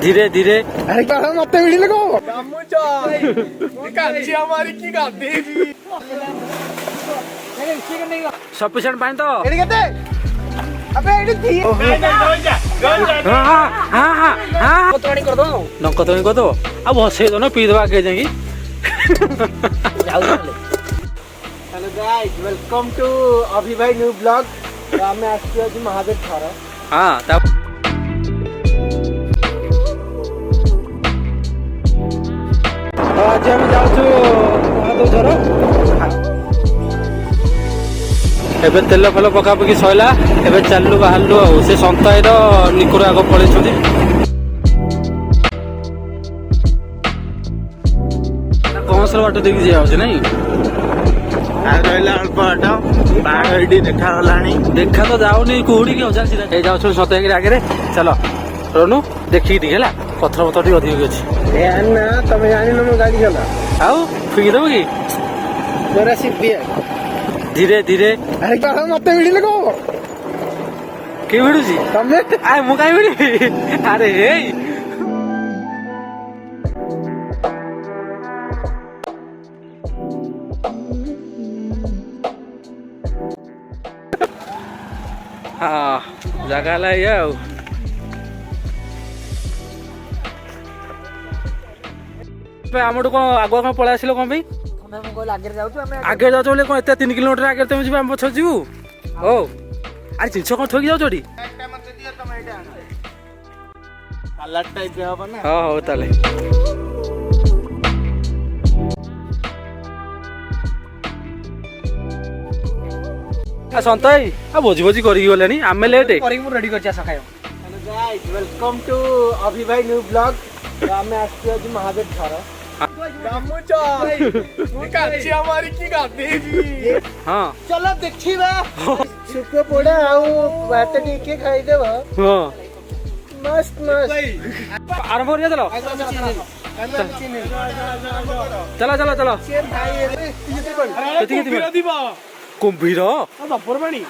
धीरे धीरे अरे क्या मत वीडियो लगाओ काची हमारी की गाती सफिशिएंट पानी तो एडी केते अबे एडी थी हाँ तोड़ी कर दो नंकतोनी को तो अब हसे दो ना पी दो आगे जाएंगी हेलो गाइस वेलकम टू अभी भाई न्यू ब्लॉग ଆମେ ଆସିଛୁ ଆଜି ମହାଦେବ ଥର हाँ तब आज हम जाऊँ महादेव झर एबे तेल फेल पका पकी सैला एबे चलू बाहरलु आ से संताईर निकुर आग पड़े कौशल बाट देखी जाऊँ नहीं अल्प बाट देखा देखा तो जाऊनी कुहुड़ी के चल जाऊँ सतैक आगे चलो रोनु देखिए टे है पथर पथर टे अधिक अच्छे ना तुम जान मो गाड़ी चला आउ फिंगी दब कि जरा सीधी धीरे धीरे अरे क्या मत वीडियो लगाओ के भिड़ुची तमे आ मु काई भिड़ी अरे हे हाँ जगह ला ये आम कौन आगुआ कौन पलि आसिल कौन भाई आगे जाऊ बोले कौन एत 3 किलोमीटर आगे तुम जी आम पछ जीवु ओ अरे जिनस कौन थोक जाऊ सलाड टाइप हो ना हाँ हो ताले सन्तई आ भोजी भोजी करी गले आमे लेट रेडी कर सकायो हेलो गाइस वेलकम टू अभी भाई न्यू ब्लॉग आमे ଆସିଛୁ ଆଜି ମହାଦେବ ଥର काची हमारी की गाती हाँ चलो देखिबा सुख पड़े आउ बात टिके खाई देबो हाँ मस्त मस्त आरंभ करिया चलो चलो चलो चलो कुंभीर बापरबाणी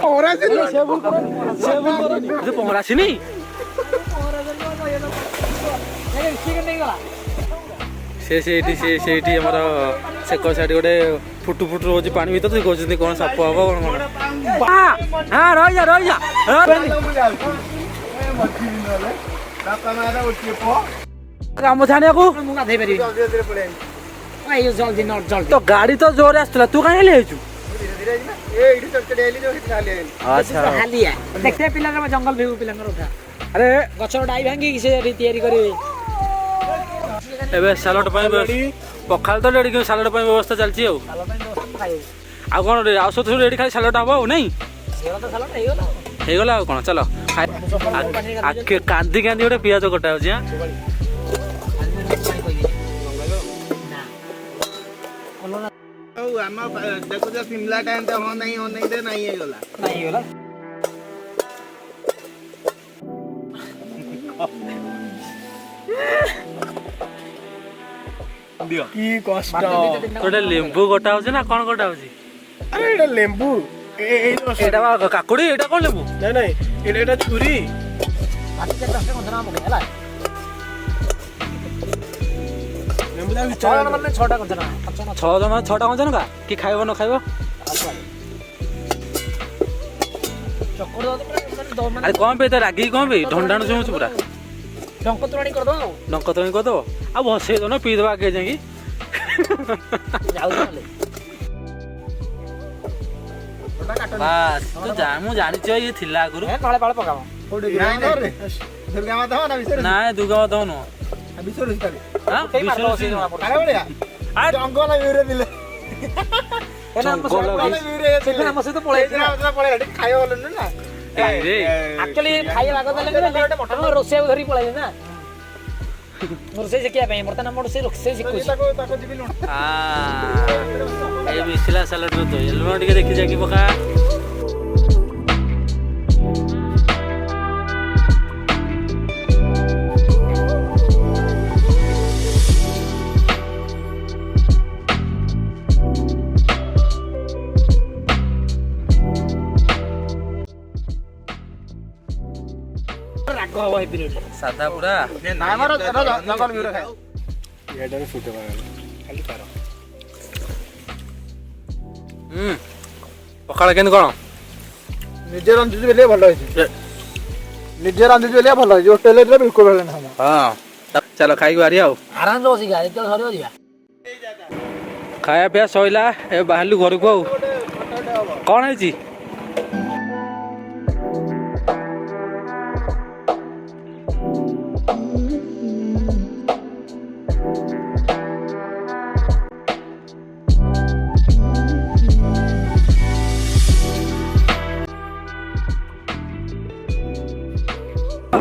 ओरा से पहरा आसनी से हमर सेकर साइड गोटे फुटु फुटु रोज पानी भीतर से कहते कौन साप हम कौन हाँ रही जा काम छाणिया को तो गाड़ी तो जोर आसला तू कहीं ले अच्छा देखते पिला जंगल भीगु पिला अरे गछर डाई भांगी से तैयारी करिवे एबे सालड पखाल तो रेडी सालड व्यवस्था चलती आ कौन आउ सब रेडी खाली सालड हम नहीं हो गला कौन चलो कांदी कांदी गोटे पियाज कटा हो देखो शिमला टाइम तो हो नहीं दे नहीं गला की कष्ट गोटे लेंबू कटा हो ना कौन कटा हो अरे एटा लेंबू एटा काकुड़ी एटा कौन लेंबू नहीं नहीं एटा छुरी छटा कंचन का कि खाइब न खाइब अरे कौन पे रागी कौन पे ढंडा चुमुच पूरा डंक तोड़ी कर दो अब हसे दो ना पी दो आगे जाएंगी बस तू मु जानी ये थिला आगुरु ना दुर्गा माता नु रोसे धरी पळाई ना रोसे शिखिया बर्तमान मोर से रोसे शिखुची ये मिथिला सालड तो एलबम टिके देखि जाकी पका ରାଗ ହବ ଏ ପିରିୟଡରେ। ସାଧା ପୁରା ନାଇଁ ଆମର ଜଙ୍ଗଲ ଭିଉରେ ଖାଏ ଏଟାରେ ଫୁଟେ ଖାଲି ତାର ପଖାଳ କେମିତି କ'ଣ? ନିଜେ ରାନ୍ଧୁଛୁ ବୋଲି ଭଲ ହେଇଛି ନିଜେ ରାନ୍ଧୁଛୁ ବୋଲି ଭଲ ହେଇଛି ହୋଟେଲରେ ବିଲକୁଲ ଭଲ ନାହିଁ ହଁ ଚାଲ ଖାଇକି ବାହାରିବା ଆଉ। ଆରାମରେ ବସିକି ଯେତେବେଳେ ସରିବ ଯିବା। ଖାଇବା ପିଇବା ସଇଲା ଏବେ ବାହାରିଲୁ ଘରକୁ ଆଉ। କ'ଣ ହେଇଛି?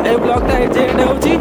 এই ব্লগটা এই যে এন্ড হଉଛି।